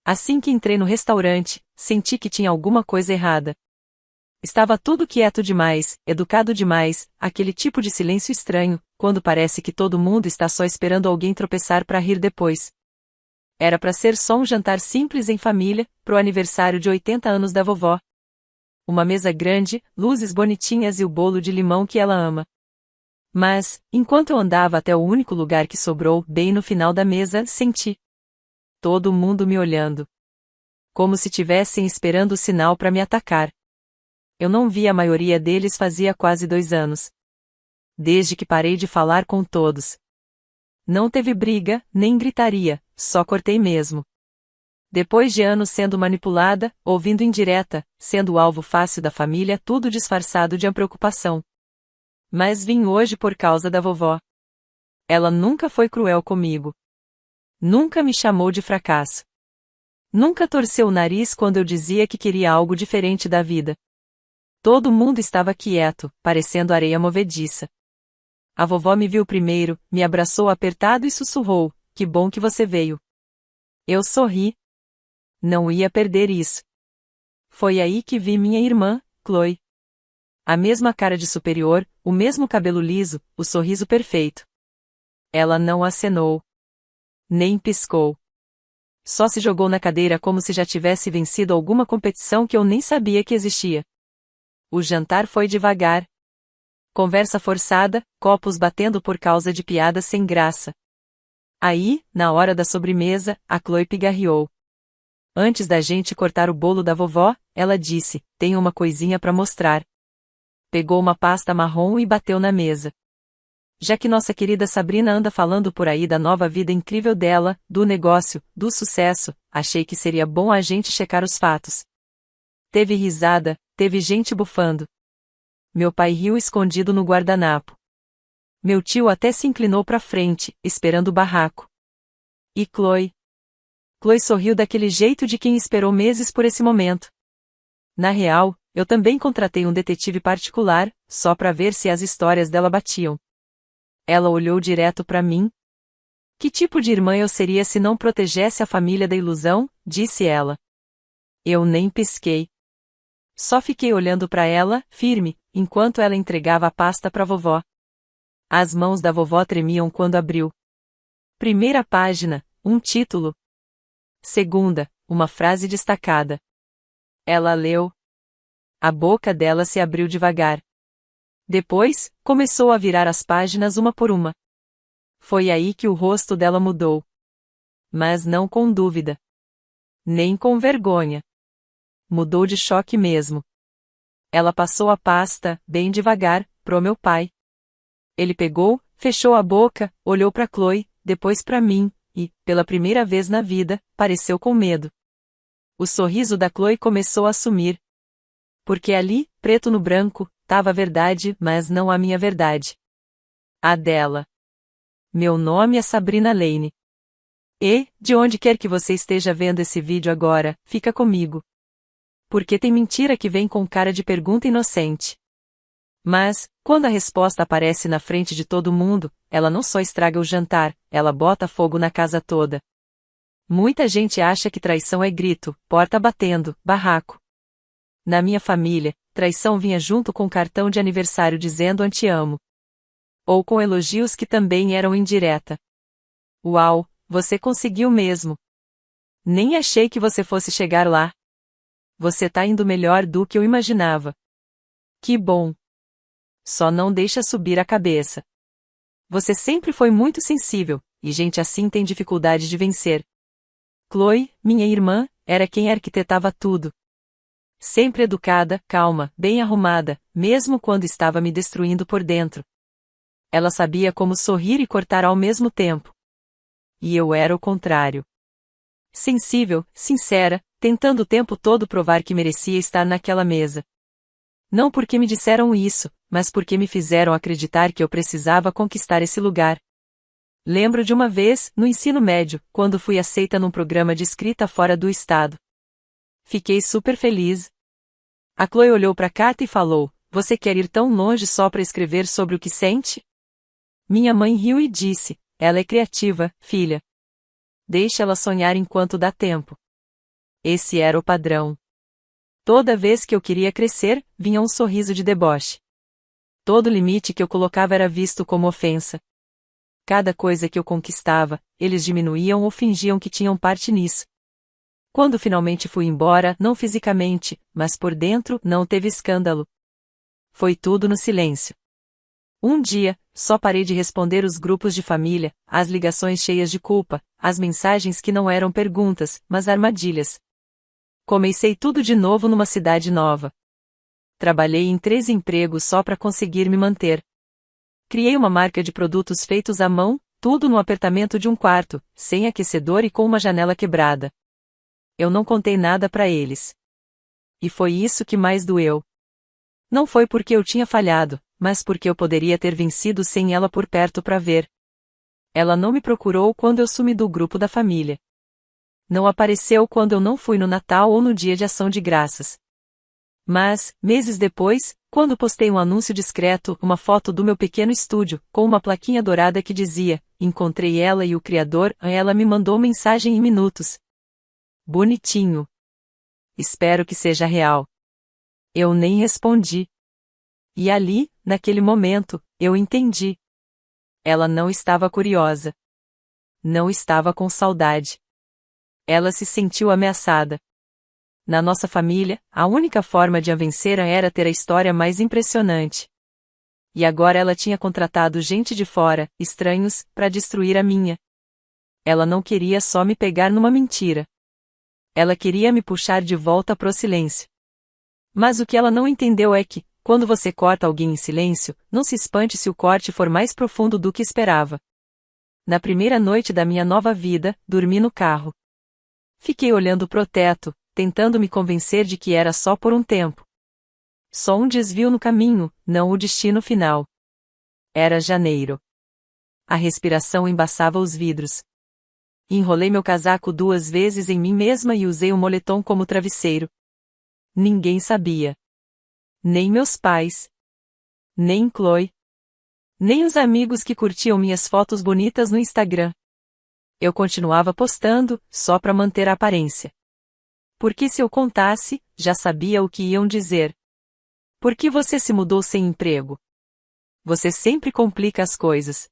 Assim que entrei no restaurante, senti que tinha alguma coisa errada. Estava tudo quieto demais, educado demais, aquele tipo de silêncio estranho, quando parece que todo mundo está só esperando alguém tropeçar para rir depois. Era para ser só um jantar simples em família, pro aniversário de 80 anos da vovó. Uma mesa grande, luzes bonitinhas e o bolo de limão que ela ama. Mas, enquanto eu andava até o único lugar que sobrou, bem no final da mesa, senti todo mundo me olhando. Como se tivessem esperando o sinal para me atacar. Eu não vi a maioria deles fazia quase 2 anos. Desde que parei de falar com todos. Não teve briga, nem gritaria, só cortei mesmo. Depois de anos sendo manipulada, ouvindo indireta, sendo o alvo fácil da família, tudo disfarçado de preocupação. Mas vim hoje por causa da vovó. Ela nunca foi cruel comigo. Nunca me chamou de fracasso. Nunca torceu o nariz quando eu dizia que queria algo diferente da vida. Todo mundo estava quieto, parecendo areia movediça. A vovó me viu primeiro, me abraçou apertado e sussurrou: "Que bom que você veio." Eu sorri. Não ia perder isso. Foi aí que vi minha irmã, Chloe. A mesma cara de superior, o mesmo cabelo liso, o sorriso perfeito. Ela não acenou. Nem piscou. Só se jogou na cadeira como se já tivesse vencido alguma competição que eu nem sabia que existia. O jantar foi devagar. Conversa forçada, copos batendo por causa de piadas sem graça. Aí, na hora da sobremesa, a Chloe pigarreou. Antes da gente cortar o bolo da vovó, ela disse: "Tenho uma coisinha para mostrar." Pegou uma pasta marrom e bateu na mesa. Já que nossa querida Sabrina anda falando por aí da nova vida incrível dela, do negócio, do sucesso, achei que seria bom a gente checar os fatos. Teve risada, teve gente bufando. Meu pai riu escondido no guardanapo. Meu tio até se inclinou para frente, esperando o barraco. E Chloe? Chloe sorriu daquele jeito de quem esperou meses por esse momento. Na real, eu também contratei um detetive particular, só para ver se as histórias dela batiam. Ela olhou direto para mim. Que tipo de irmã eu seria se não protegesse a família da ilusão? Disse ela. Eu nem pisquei. Só fiquei olhando para ela, firme, enquanto ela entregava a pasta para a vovó. As mãos da vovó tremiam quando abriu. Primeira página, um título. Segunda, uma frase destacada. Ela leu. A boca dela se abriu devagar. Depois, começou a virar as páginas uma por uma. Foi aí que o rosto dela mudou. Mas não com dúvida. Nem com vergonha. Mudou de choque mesmo. Ela passou a pasta, bem devagar, pro meu pai. Ele pegou, fechou a boca, olhou para Chloe, depois para mim, e, pela primeira vez na vida, pareceu com medo. O sorriso da Chloe começou a sumir. Porque ali, preto no branco, tava a verdade, mas não a minha verdade. A dela. Meu nome é Sabrina Lane. E, de onde quer que você esteja vendo esse vídeo agora, fica comigo. Porque tem mentira que vem com cara de pergunta inocente. Mas, quando a resposta aparece na frente de todo mundo, ela não só estraga o jantar, ela bota fogo na casa toda. Muita gente acha que traição é grito, porta batendo, barraco. Na minha família, traição vinha junto com cartão de aniversário dizendo "te amo." Ou com elogios que também eram indireta. Uau, você conseguiu mesmo. Nem achei que você fosse chegar lá. Você tá indo melhor do que eu imaginava. Que bom. Só não deixa subir a cabeça. Você sempre foi muito sensível, e gente assim tem dificuldade de vencer. Chloe, minha irmã, era quem arquitetava tudo. Sempre educada, calma, bem arrumada, mesmo quando estava me destruindo por dentro. Ela sabia como sorrir e cortar ao mesmo tempo. E eu era o contrário. Sensível, sincera, tentando o tempo todo provar que merecia estar naquela mesa. Não porque me disseram isso, mas porque me fizeram acreditar que eu precisava conquistar esse lugar. Lembro de uma vez, no ensino médio, quando fui aceita num programa de escrita fora do estado. Fiquei super feliz. A Chloe olhou para Kata e falou: "Você quer ir tão longe só para escrever sobre o que sente?" Minha mãe riu e disse: "Ela é criativa, filha. Deixa ela sonhar enquanto dá tempo." Esse era o padrão. Toda vez que eu queria crescer, vinha um sorriso de deboche. Todo limite que eu colocava era visto como ofensa. Cada coisa que eu conquistava, eles diminuíam ou fingiam que tinham parte nisso. Quando finalmente fui embora, não fisicamente, mas por dentro, não teve escândalo. Foi tudo no silêncio. Um dia, só parei de responder os grupos de família, as ligações cheias de culpa, as mensagens que não eram perguntas, mas armadilhas. Comecei tudo de novo numa cidade nova. Trabalhei em 3 empregos só para conseguir me manter. Criei uma marca de produtos feitos à mão, tudo no apertamento de um quarto, sem aquecedor e com uma janela quebrada. Eu não contei nada para eles. E foi isso que mais doeu. Não foi porque eu tinha falhado, mas porque eu poderia ter vencido sem ela por perto para ver. Ela não me procurou quando eu sumi do grupo da família. Não apareceu quando eu não fui no Natal ou no Dia de Ação de Graças. Mas, meses depois, quando postei um anúncio discreto, uma foto do meu pequeno estúdio, com uma plaquinha dourada que dizia, encontrei ela e o Criador, ela me mandou mensagem em minutos. Bonitinho. Espero que seja real. Eu nem respondi. E ali, naquele momento, eu entendi. Ela não estava curiosa. Não estava com saudade. Ela se sentiu ameaçada. Na nossa família, a única forma de a vencer era ter a história mais impressionante. E agora ela tinha contratado gente de fora, estranhos, para destruir a minha. Ela não queria só me pegar numa mentira. Ela queria me puxar de volta pro silêncio. Mas o que ela não entendeu é que, quando você corta alguém em silêncio, não se espante se o corte for mais profundo do que esperava. Na primeira noite da minha nova vida, dormi no carro. Fiquei olhando pro teto, tentando me convencer de que era só por um tempo. Só um desvio no caminho, não o destino final. Era janeiro. A respiração embaçava os vidros. Enrolei meu casaco 2 vezes em mim mesma e usei o moletom como travesseiro. Ninguém sabia. Nem meus pais. Nem Chloe. Nem os amigos que curtiam minhas fotos bonitas no Instagram. Eu continuava postando, só para manter a aparência. Porque se eu contasse, já sabia o que iam dizer. Por que você se mudou sem emprego? Você sempre complica as coisas.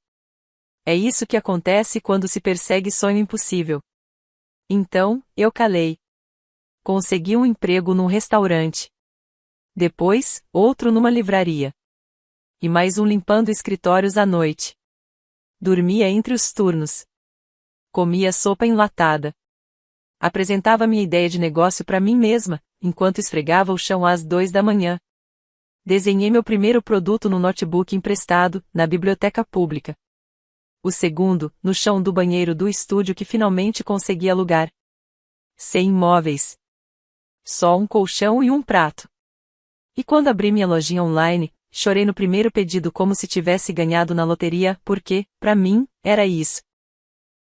É isso que acontece quando se persegue sonho impossível. Então, eu calei. Consegui um emprego num restaurante. Depois, outro numa livraria. E mais um limpando escritórios à noite. Dormia entre os turnos. Comia sopa enlatada. Apresentava minha ideia de negócio para mim mesma, enquanto esfregava o chão às 2 da manhã. Desenhei meu primeiro produto no notebook emprestado, na biblioteca pública. O segundo, no chão do banheiro do estúdio que finalmente consegui alugar. Sem móveis. Só um colchão e um prato. E quando abri minha lojinha online, chorei no primeiro pedido como se tivesse ganhado na loteria, porque, para mim, era isso.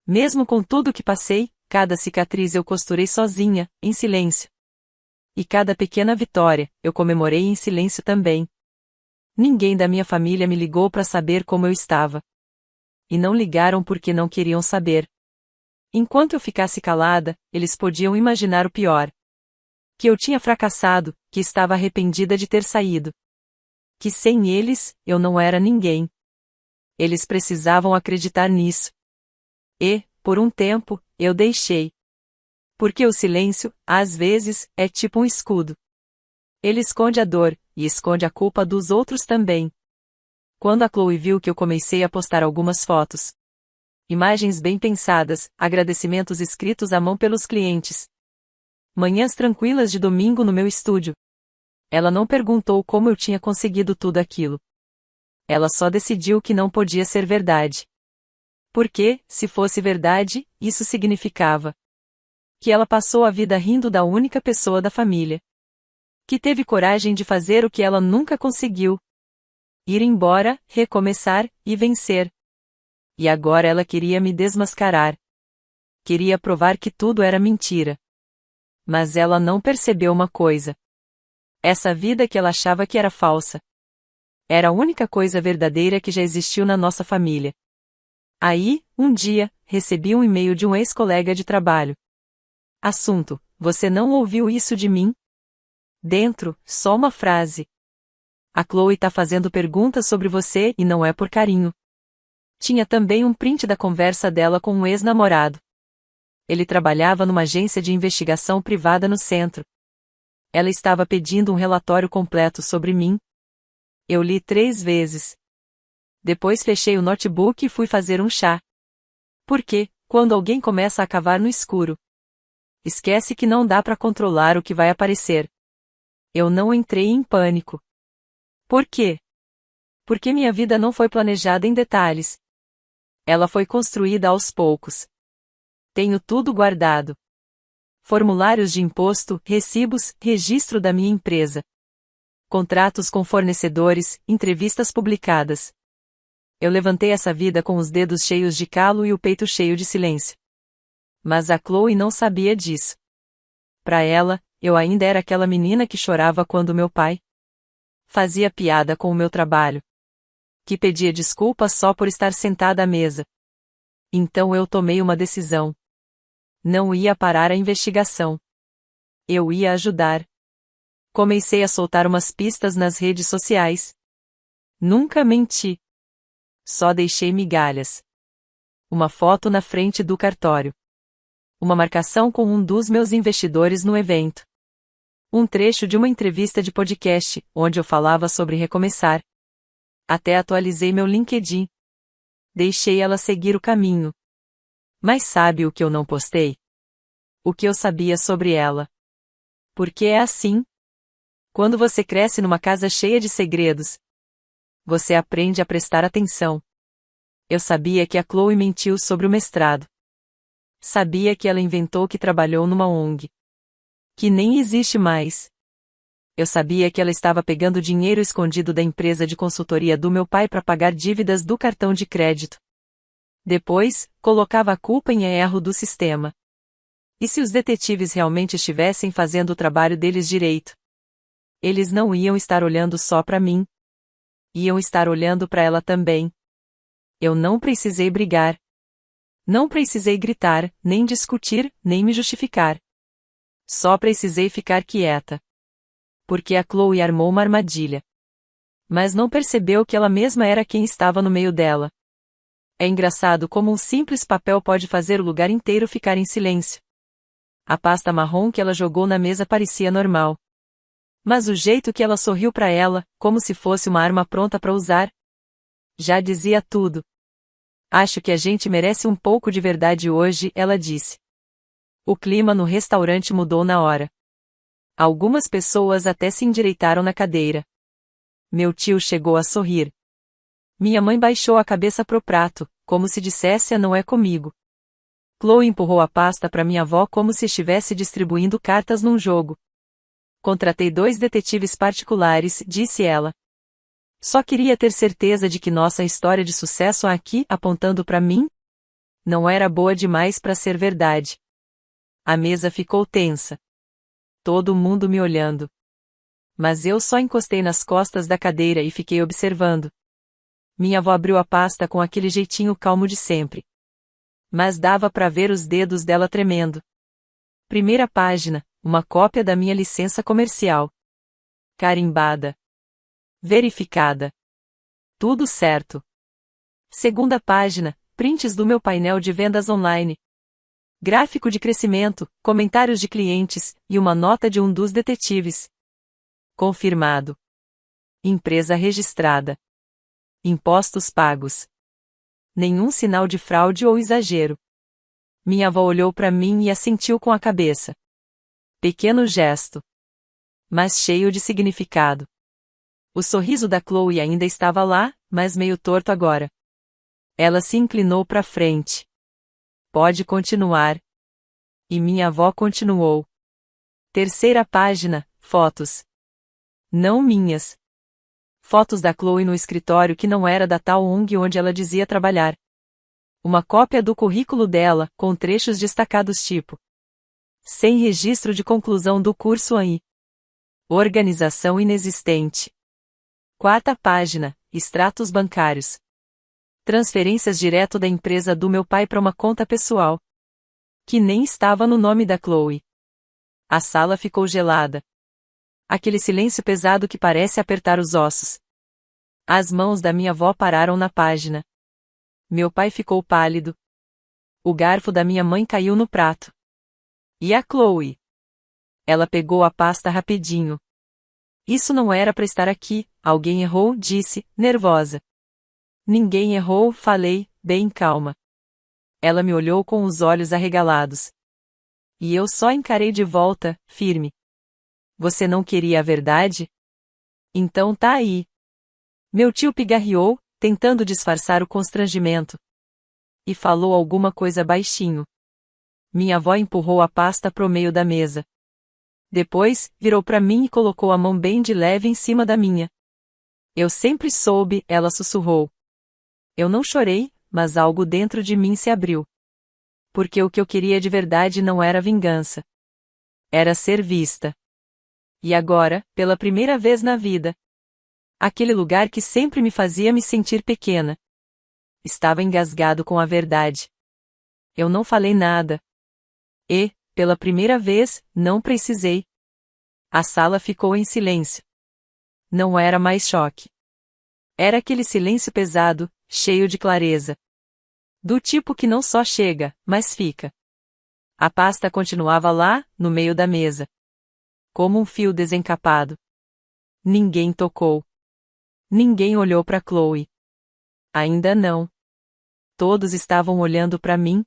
Mesmo com tudo que passei, cada cicatriz eu costurei sozinha, em silêncio. E cada pequena vitória, eu comemorei em silêncio também. Ninguém da minha família me ligou para saber como eu estava. E não ligaram porque não queriam saber. Enquanto eu ficasse calada, eles podiam imaginar o pior. Que eu tinha fracassado, que estava arrependida de ter saído. Que sem eles, eu não era ninguém. Eles precisavam acreditar nisso. E, por um tempo, eu deixei. Porque o silêncio, às vezes, é tipo um escudo. Ele esconde a dor, e esconde a culpa dos outros também. Quando a Chloe viu que eu comecei a postar algumas fotos. Imagens bem pensadas, agradecimentos escritos à mão pelos clientes. Manhãs tranquilas de domingo no meu estúdio. Ela não perguntou como eu tinha conseguido tudo aquilo. Ela só decidiu que não podia ser verdade. Porque, se fosse verdade, isso significava que ela passou a vida rindo da única pessoa da família. Que teve coragem de fazer o que ela nunca conseguiu. Ir embora, recomeçar, e vencer. E agora ela queria me desmascarar. Queria provar que tudo era mentira. Mas ela não percebeu uma coisa. Essa vida que ela achava que era falsa. Era a única coisa verdadeira que já existiu na nossa família. Aí, um dia, recebi um e-mail de um ex-colega de trabalho. Assunto: Você não ouviu isso de mim? Dentro, só uma frase. A Chloe tá fazendo perguntas sobre você e não é por carinho. Tinha também um print da conversa dela com um ex-namorado. Ele trabalhava numa agência de investigação privada no centro. Ela estava pedindo um relatório completo sobre mim. Eu li 3 vezes. Depois fechei o notebook e fui fazer um chá. Porque, quando alguém começa a cavar no escuro, esquece que não dá para controlar o que vai aparecer. Eu não entrei em pânico. Por quê? Porque minha vida não foi planejada em detalhes. Ela foi construída aos poucos. Tenho tudo guardado. Formulários de imposto, recibos, registro da minha empresa. Contratos com fornecedores, entrevistas publicadas. Eu levantei essa vida com os dedos cheios de calo e o peito cheio de silêncio. Mas a Chloe não sabia disso. Para ela, eu ainda era aquela menina que chorava quando meu pai fazia piada com o meu trabalho. Que pedia desculpas só por estar sentada à mesa. Então eu tomei uma decisão. Não ia parar a investigação. Eu ia ajudar. Comecei a soltar umas pistas nas redes sociais. Nunca menti. Só deixei migalhas. Uma foto na frente do cartório. Uma marcação com um dos meus investidores no evento. Um trecho de uma entrevista de podcast, onde eu falava sobre recomeçar. Até atualizei meu LinkedIn. Deixei ela seguir o caminho. Mas sabe o que eu não postei? O que eu sabia sobre ela. Porque é assim. Quando você cresce numa casa cheia de segredos, você aprende a prestar atenção. Eu sabia que a Chloe mentiu sobre o mestrado. Sabia que ela inventou que trabalhou numa ONG. Que nem existe mais. Eu sabia que ela estava pegando dinheiro escondido da empresa de consultoria do meu pai para pagar dívidas do cartão de crédito. Depois, colocava a culpa em erro do sistema. E se os detetives realmente estivessem fazendo o trabalho deles direito? Eles não iam estar olhando só para mim. Iam estar olhando para ela também. Eu não precisei brigar. Não precisei gritar, nem discutir, nem me justificar. Só precisei ficar quieta. Porque a Chloe armou uma armadilha. Mas não percebeu que ela mesma era quem estava no meio dela. É engraçado como um simples papel pode fazer o lugar inteiro ficar em silêncio. A pasta marrom que ela jogou na mesa parecia normal. Mas o jeito que ela sorriu para ela, como se fosse uma arma pronta para usar, já dizia tudo. Acho que a gente merece um pouco de verdade hoje, ela disse. O clima no restaurante mudou na hora. Algumas pessoas até se endireitaram na cadeira. Meu tio chegou a sorrir. Minha mãe baixou a cabeça pro prato, como se dissesse: não é comigo. Chloe empurrou a pasta para minha avó como se estivesse distribuindo cartas num jogo. Contratei 2 detetives particulares, disse ela. Só queria ter certeza de que nossa história de sucesso aqui, apontando para mim, não era boa demais para ser verdade. A mesa ficou tensa. Todo mundo me olhando. Mas eu só encostei nas costas da cadeira e fiquei observando. Minha avó abriu a pasta com aquele jeitinho calmo de sempre. Mas dava para ver os dedos dela tremendo. Primeira página, uma cópia da minha licença comercial. Carimbada. Verificada. Tudo certo. Segunda página, prints do meu painel de vendas online. Gráfico de crescimento, comentários de clientes, e uma nota de um dos detetives. Confirmado. Empresa registrada. Impostos pagos. Nenhum sinal de fraude ou exagero. Minha avó olhou para mim e assentiu com a cabeça. Pequeno gesto. Mas cheio de significado. O sorriso da Chloe ainda estava lá, mas meio torto agora. Ela se inclinou para frente. Pode continuar. E minha avó continuou. Terceira página, fotos. Não minhas. Fotos da Chloe no escritório que não era da tal ONG onde ela dizia trabalhar. Uma cópia do currículo dela, com trechos destacados tipo: sem registro de conclusão do curso aí. Organização inexistente. Quarta página, extratos bancários. Transferências direto da empresa do meu pai para uma conta pessoal. Que nem estava no nome da Chloe. A sala ficou gelada. Aquele silêncio pesado que parece apertar os ossos. As mãos da minha avó pararam na página. Meu pai ficou pálido. O garfo da minha mãe caiu no prato. E a Chloe? Ela pegou a pasta rapidinho. Isso não era para estar aqui, alguém errou, disse, nervosa. Ninguém errou, falei, bem calma. Ela me olhou com os olhos arregalados. E eu só encarei de volta, firme. Você não queria a verdade? Então tá aí. Meu tio pigarreou, tentando disfarçar o constrangimento. E falou alguma coisa baixinho. Minha avó empurrou a pasta pro meio da mesa. Depois, virou para mim e colocou a mão bem de leve em cima da minha. Eu sempre soube, ela sussurrou. Eu não chorei, mas algo dentro de mim se abriu. Porque o que eu queria de verdade não era vingança. Era ser vista. E agora, pela primeira vez na vida, aquele lugar que sempre me fazia me sentir pequena, estava engasgado com a verdade. Eu não falei nada. E, pela primeira vez, não precisei. A sala ficou em silêncio. Não era mais choque. Era aquele silêncio pesado, cheio de clareza. Do tipo que não só chega, mas fica. A pasta continuava lá, no meio da mesa. Como um fio desencapado. Ninguém tocou. Ninguém olhou para Chloe. Ainda não. Todos estavam olhando para mim.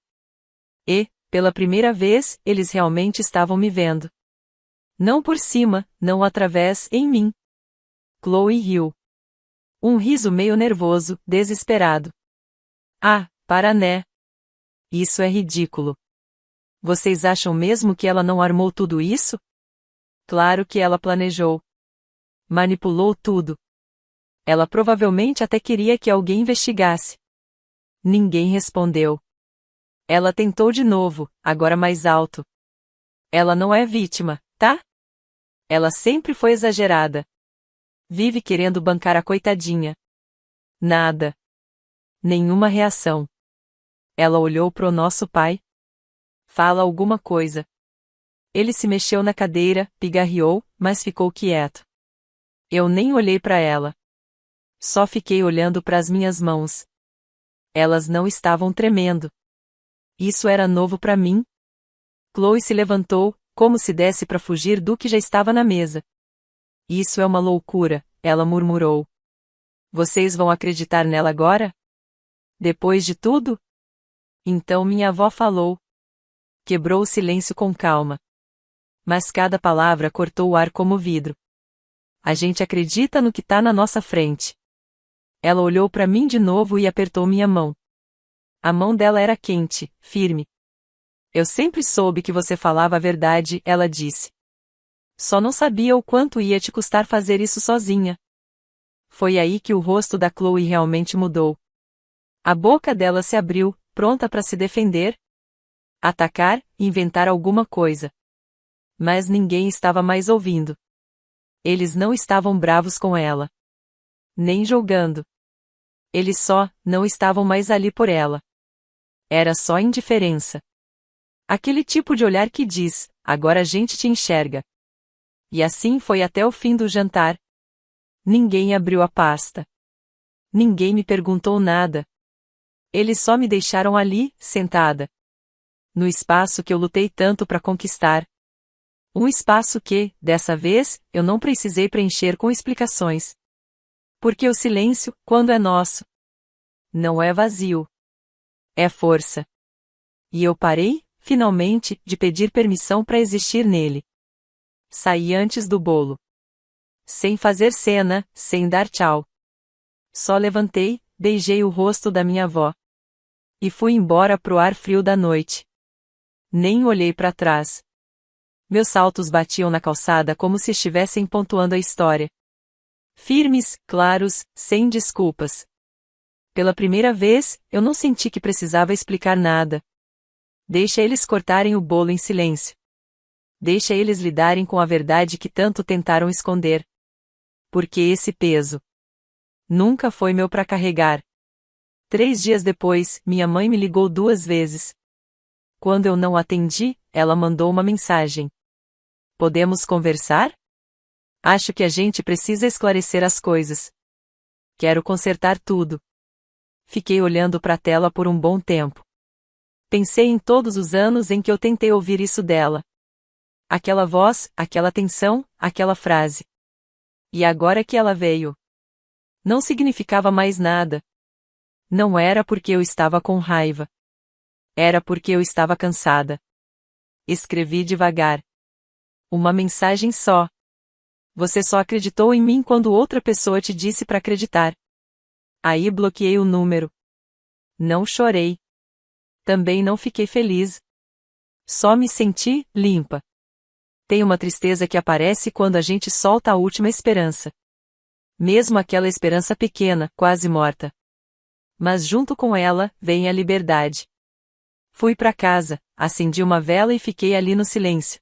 E, pela primeira vez, eles realmente estavam me vendo. Não por cima, não através, em mim. Chloe riu. Um riso meio nervoso, desesperado. Ah, para né? Isso é ridículo. Vocês acham mesmo que ela não armou tudo isso? Claro que ela planejou. Manipulou tudo. Ela provavelmente até queria que alguém investigasse. Ninguém respondeu. Ela tentou de novo, agora mais alto. Ela não é vítima, tá? Ela sempre foi exagerada. Vive querendo bancar a coitadinha. Nada. Nenhuma reação. Ela olhou pro nosso pai. Fala alguma coisa. Ele se mexeu na cadeira, pigarreou, mas ficou quieto. Eu nem olhei para ela. Só fiquei olhando para as minhas mãos. Elas não estavam tremendo. Isso era novo para mim. Chloe se levantou, como se desse para fugir do que já estava na mesa. Isso é uma loucura, ela murmurou. Vocês vão acreditar nela agora? Depois de tudo? Então minha avó falou. Quebrou o silêncio com calma. Mas cada palavra cortou o ar como vidro. A gente acredita no que tá na nossa frente. Ela olhou para mim de novo e apertou minha mão. A mão dela era quente, firme. Eu sempre soube que você falava a verdade, ela disse. Só não sabia o quanto ia te custar fazer isso sozinha. Foi aí que o rosto da Chloe realmente mudou. A boca dela se abriu, pronta para se defender, atacar, inventar alguma coisa. Mas ninguém estava mais ouvindo. Eles não estavam bravos com ela. Nem julgando. Eles só não estavam mais ali por ela. Era só indiferença. Aquele tipo de olhar que diz, agora a gente te enxerga. E assim foi até o fim do jantar. Ninguém abriu a pasta. Ninguém me perguntou nada. Eles só me deixaram ali, sentada. No espaço que eu lutei tanto para conquistar. Um espaço que, dessa vez, eu não precisei preencher com explicações. Porque o silêncio, quando é nosso, não é vazio. É força. E eu parei, finalmente, de pedir permissão para existir nele. Saí antes do bolo. Sem fazer cena, sem dar tchau. Só levantei, beijei o rosto da minha avó. E fui embora pro ar frio da noite. Nem olhei para trás. Meus saltos batiam na calçada como se estivessem pontuando a história. Firmes, claros, sem desculpas. Pela primeira vez, eu não senti que precisava explicar nada. Deixa eles cortarem o bolo em silêncio. Deixa eles lidarem com a verdade que tanto tentaram esconder. Porque esse peso nunca foi meu para carregar. 3 dias depois, minha mãe me ligou 2 vezes. Quando eu não atendi, ela mandou uma mensagem. Podemos conversar? Acho que a gente precisa esclarecer as coisas. Quero consertar tudo. Fiquei olhando para a tela por um bom tempo. Pensei em todos os anos em que eu tentei ouvir isso dela. Aquela voz, aquela tensão, aquela frase. E agora que ela veio. Não significava mais nada. Não era porque eu estava com raiva. Era porque eu estava cansada. Escrevi devagar. Uma mensagem só. Você só acreditou em mim quando outra pessoa te disse para acreditar. Aí bloqueei o número. Não chorei. Também não fiquei feliz. Só me senti limpa. Tem uma tristeza que aparece quando a gente solta a última esperança. Mesmo aquela esperança pequena, quase morta. Mas junto com ela, vem a liberdade. Fui para casa, acendi uma vela e fiquei ali no silêncio.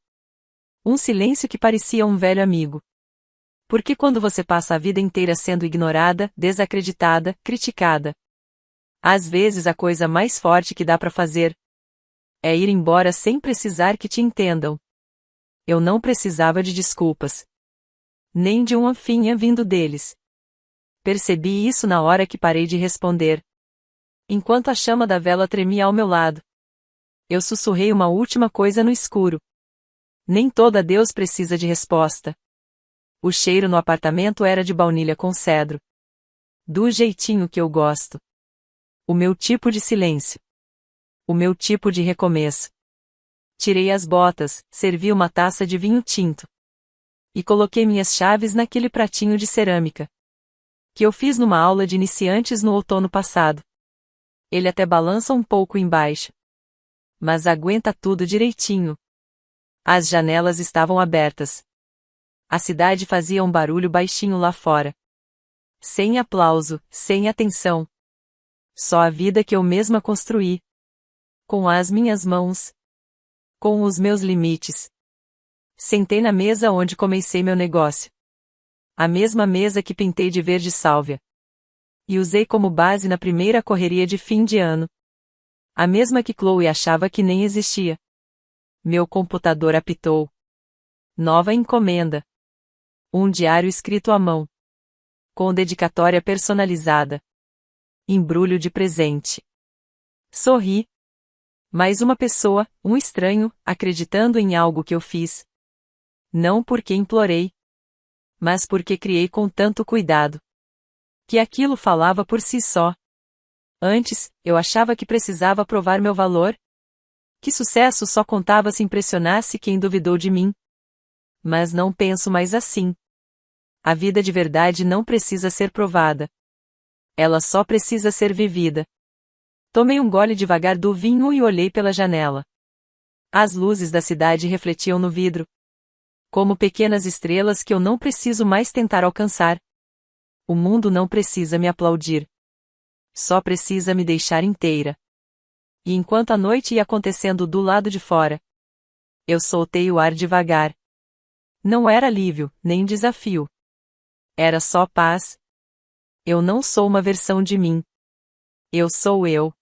Um silêncio que parecia um velho amigo. Porque quando você passa a vida inteira sendo ignorada, desacreditada, criticada, às vezes a coisa mais forte que dá para fazer é ir embora sem precisar que te entendam. Eu não precisava de desculpas. Nem de uma finha vindo deles. Percebi isso na hora que parei de responder. Enquanto a chama da vela tremia ao meu lado. Eu sussurrei uma última coisa no escuro. Nem todo adeus precisa de resposta. O cheiro no apartamento era de baunilha com cedro. Do jeitinho que eu gosto. O meu tipo de silêncio. O meu tipo de recomeço. Tirei as botas, servi uma taça de vinho tinto. E coloquei minhas chaves naquele pratinho de cerâmica. Que eu fiz numa aula de iniciantes no outono passado. Ele até balança um pouco embaixo. Mas aguenta tudo direitinho. As janelas estavam abertas. A cidade fazia um barulho baixinho lá fora. Sem aplauso, sem atenção. Só a vida que eu mesma construí. Com as minhas mãos. Com os meus limites. Sentei na mesa onde comecei meu negócio. A mesma mesa que pintei de verde sálvia. E usei como base na primeira correria de fim de ano. A mesma que Chloe achava que nem existia. Meu computador apitou. Nova encomenda. Um diário escrito à mão. Com dedicatória personalizada. Embrulho de presente. Sorri. Mais uma pessoa, um estranho, acreditando em algo que eu fiz. Não porque implorei. Mas porque criei com tanto cuidado. Que aquilo falava por si só. Antes, eu achava que precisava provar meu valor. Que sucesso só contava se impressionasse quem duvidou de mim. Mas não penso mais assim. A vida de verdade não precisa ser provada. Ela só precisa ser vivida. Tomei um gole devagar do vinho e olhei pela janela. As luzes da cidade refletiam no vidro. Como pequenas estrelas que eu não preciso mais tentar alcançar. O mundo não precisa me aplaudir. Só precisa me deixar inteira. E enquanto a noite ia acontecendo do lado de fora, eu soltei o ar devagar. Não era alívio, nem desafio. Era só paz. Eu não sou uma versão de mim. Eu sou eu.